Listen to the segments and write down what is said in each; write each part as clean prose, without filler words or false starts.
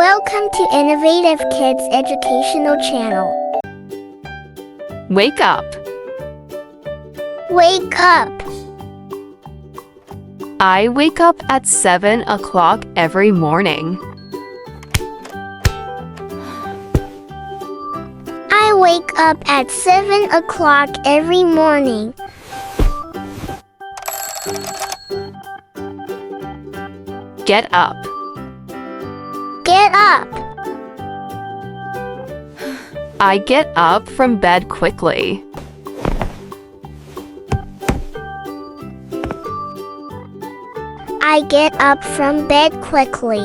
Welcome to Innovative Kids Educational Channel. Wake up. Wake up. I wake up at 7 o'clock every morning. I wake up at 7 o'clock every morning. Get up. Get up. I get up from bed quickly. I get up from bed quickly.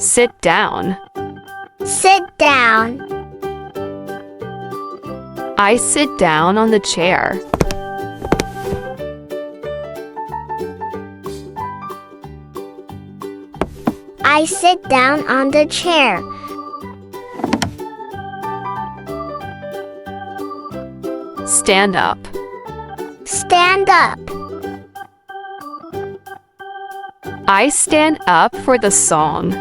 Sit down. Sit down. I sit down on the chair. I sit down on the chair. Stand up. Stand up. I stand up for the song.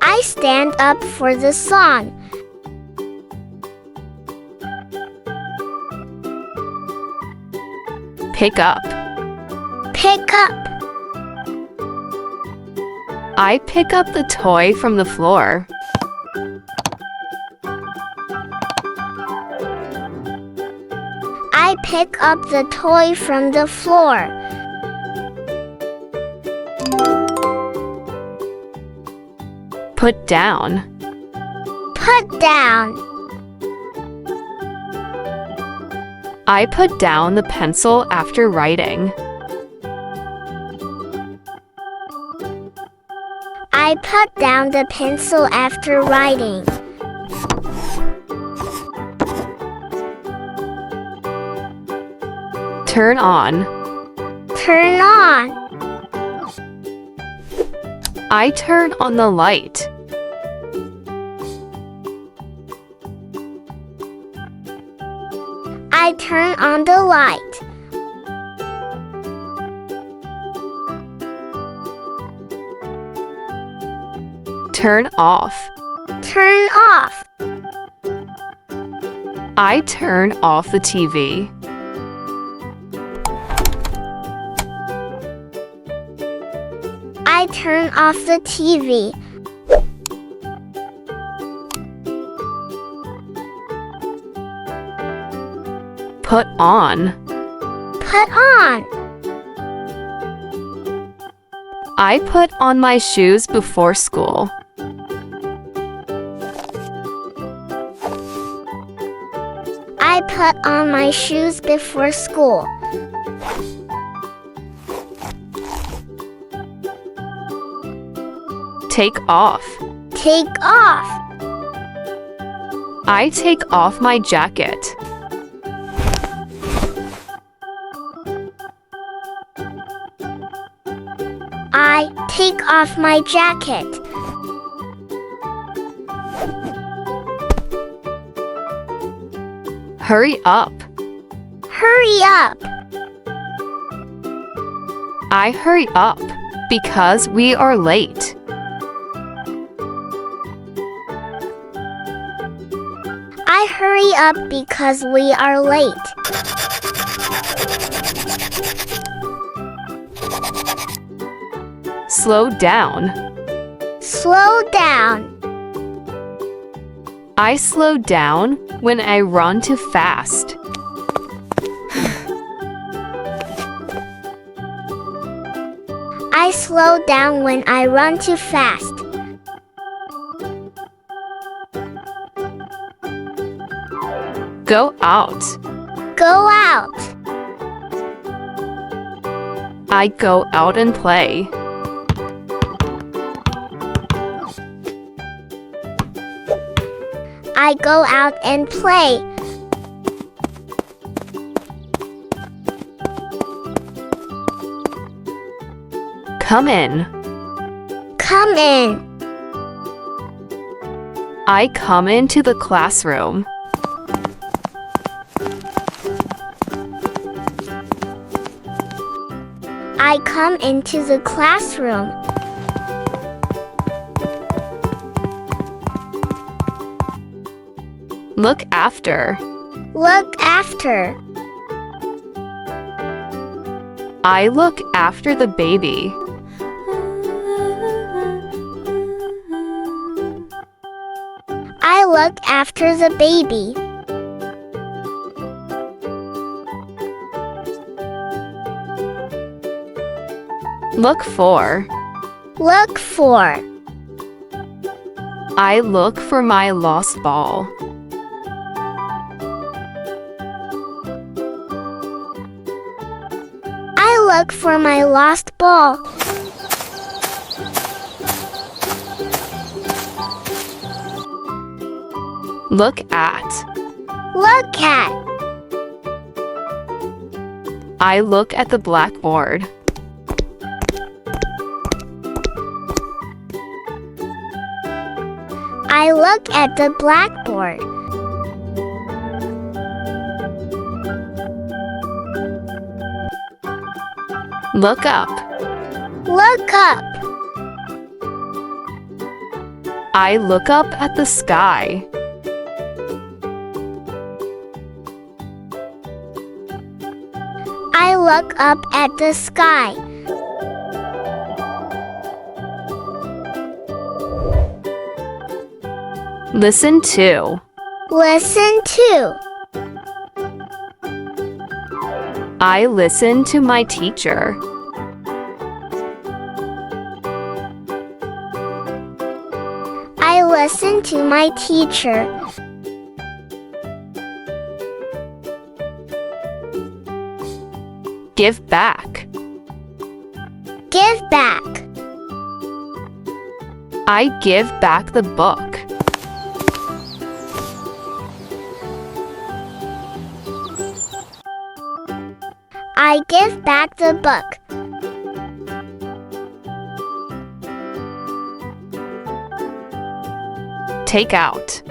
I stand up for the song. Pick up. Pick up. I pick up the toy from the floor. I pick up the toy from the floor. Put down. Put down. I put down the pencil after writing. I put down the pencil after writing. Turn on. Turn on. I turn on the light. I turn on the light. Turn off. Turn off. I turn off the TV. I turn off the TV. Put on. Put on. I put on my shoes before school. I put on my shoes before school. Take off. Take off. I take off my jacket. I take off my jacket. Hurry up. Hurry up. I hurry up because we are late. I hurry up because we are late. Slow down. Slow down. I slow down when I run too fast. I slow down when I run too fast. Go out. Go out. I go out and play. I go out and play. Come in. Come in. I come into the classroom. I come into the classroom. Look after. Look after. I look after the baby. I look after the baby. Look for. Look for. I look for my lost ball. I look for my lost ball. Look at. Look at. I look at the blackboard. I look at the blackboard. Look up. Look up. I look up at the sky. I look up at the sky. Listen to. Listen to. I listen to my teacher. I listen to my teacher. Give back. Give back. I give back the book. I give back the book. Take out.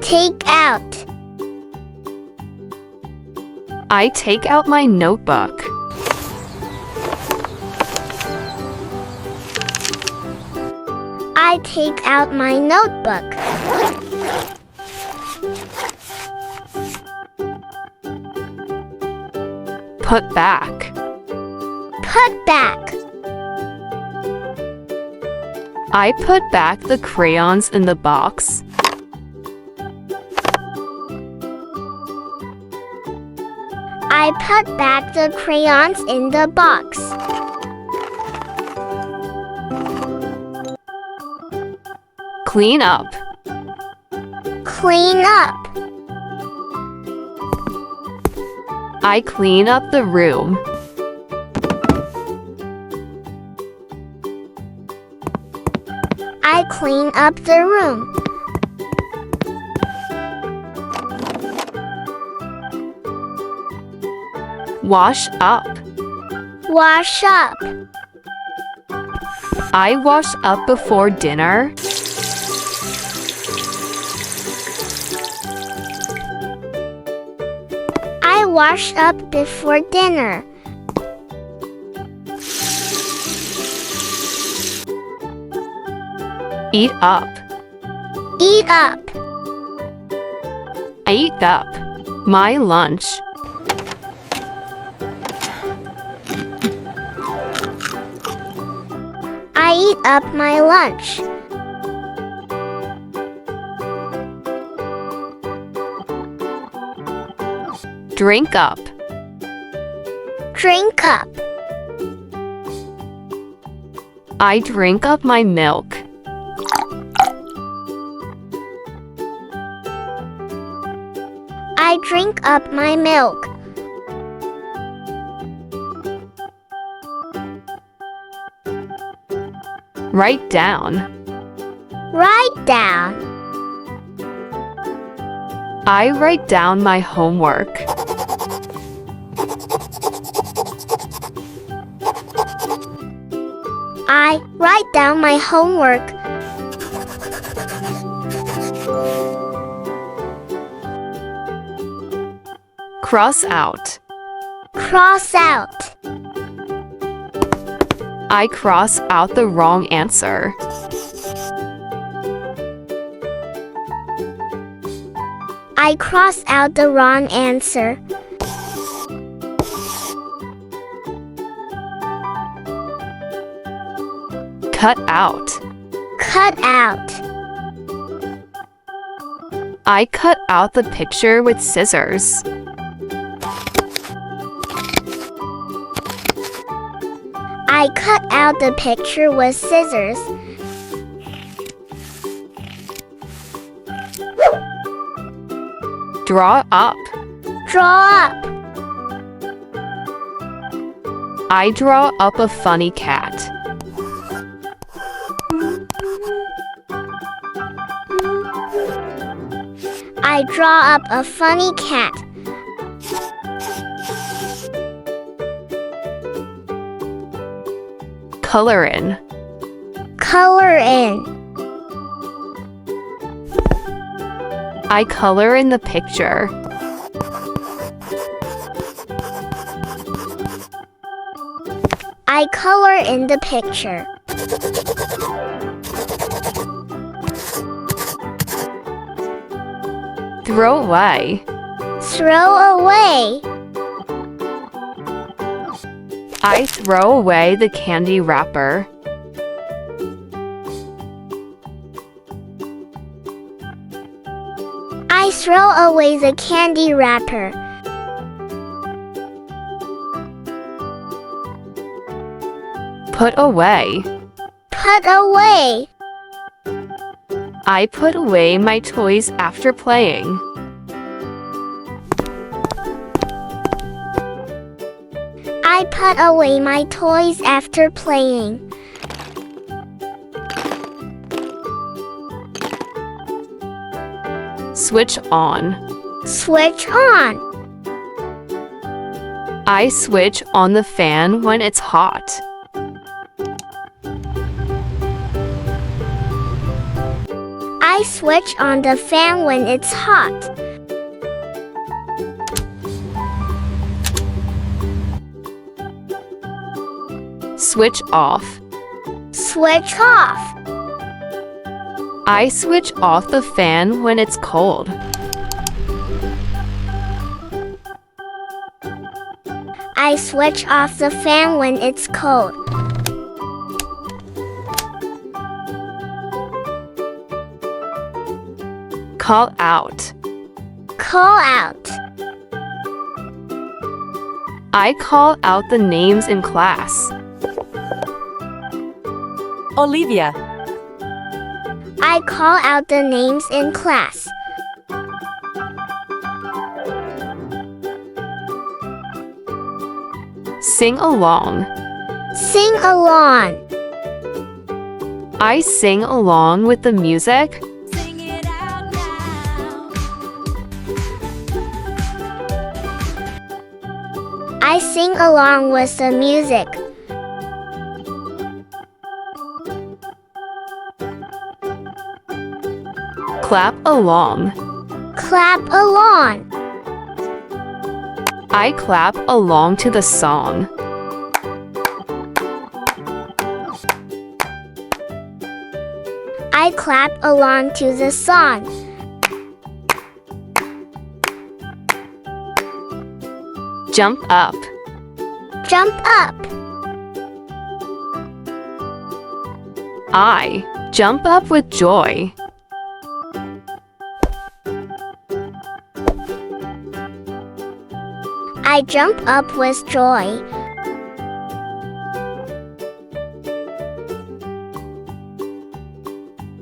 Take out. I take out my notebook. I take out my notebook. Put back. Put back. I put back the crayons in the box. I put back the crayons in the box. Clean up. Clean up. I clean up the room. I clean up the room. Wash up. Wash up. I wash up before dinner. I wash up before dinner. Eat up. Eat up. I eat up my lunch. I eat up my lunch. Drink up. Drink up. I drink up my milk. I drink up my milk. Write down. Write down. I write down my homework. I write down my homework. Cross out. Cross out. I cross out the wrong answer. I cross out the wrong answer. Cut out. Cut out. I cut out the picture with scissors. I cut out the picture with scissors. Draw up. Draw up. I draw up a funny cat. I draw up a funny cat. Color in. Color in. I color in the picture. I color in the picture. Throw away. Throw away. I throw away the candy wrapper. I throw away the candy wrapper. Put away. Put away. I put away my toys after playing. I put away my toys after playing. Switch on. Switch on. I switch on the fan when it's hot. I switch on the fan when it's hot. Switch off. Switch off. I switch off the fan when it's cold. I switch off the fan when it's cold. Call out. Call out. I call out the names in class. Olivia, I call out the names in class. Sing along. Sing along. I sing along with the music. sing it out now. I sing along with the music. Clap along. Clap along. I clap along to the song. I clap along to the song. Jump up. Jump up. I jump up with joy. I jump up with joy.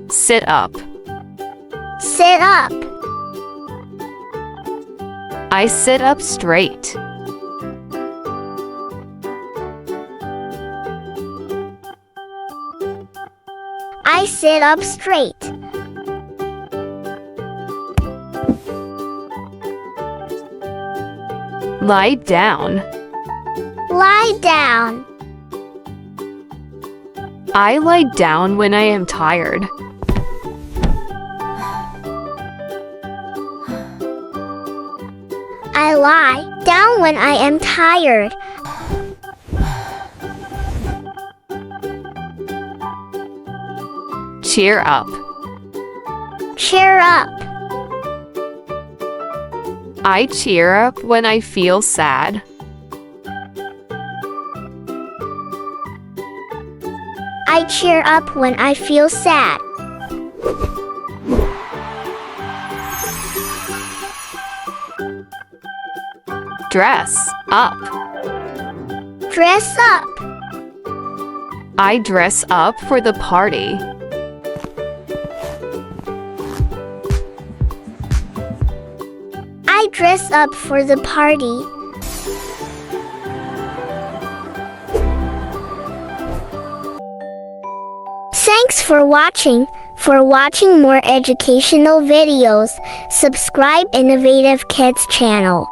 Sit up. Sit up. I sit up straight. I sit up straight. Lie down. Lie down. I lie down when I am tired. I lie down when I am tired. Cheer up. Cheer up. I cheer up when I feel sad. I cheer up when I feel sad. Dress up. Dress up. I dress up for the party. I dress up for the party. Thanks for watching. For watching more educational videos, subscribe Innovative Kids channel.